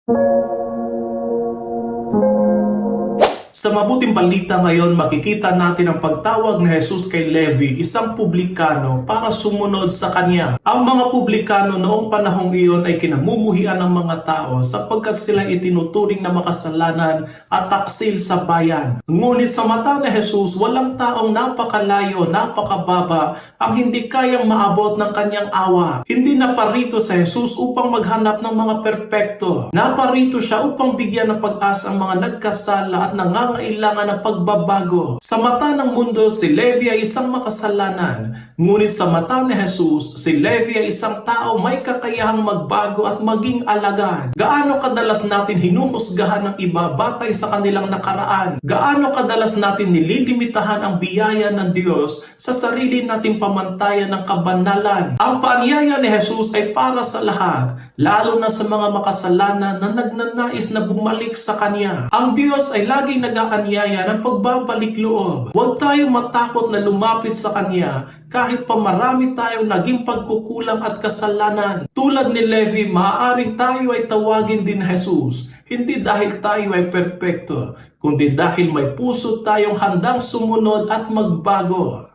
Sa mabuting balita ngayon, makikita natin ang pagtawag ni Jesus kay Levi, isang publikano, para sumunod sa kanya. Ang mga publikano noong panahong iyon ay kinamumuhian ng mga tao sapagkat sila itinuturing na makasalanan at taksil sa bayan. Ngunit sa mata ni Jesus, walang taong napakalayo, napakababa ang hindi kayang maabot ng kanyang awa. Hindi naparito sa Jesus upang maghanap ng mga perpekto. Naparito siya upang bigyan ng pag-asa ang mga nagkasala at nangangailangan ng pagbabago. Sa mata ng mundo, si Levi ay isang makasalanan. Ngunit sa mata ni Jesus, si Levi ay isang tao may kakayahang magbago at maging alagad. Gaano kadalas natin hinuhusgahan ng iba batay sa kanilang nakaraan? Gaano kadalas natin nililimitahan ang biyaya ng Diyos sa sarili nating pamantayan ng kabanalan? Ang paanyaya ni Jesus ay para sa lahat, lalo na sa mga makasalanan na nagnanais na bumalik sa Kanya. Ang Diyos ay laging nag-aanyaya ng pagbabalik loob. Huwag tayong matakot na lumapit sa Kanya kahit pa marami tayong naging pagkukulang at kasalanan. Tulad ni Levi, maaaring tayo ay tawagin din Jesus. Hindi dahil tayo ay perpekto, kundi dahil may puso tayong handang sumunod at magbago.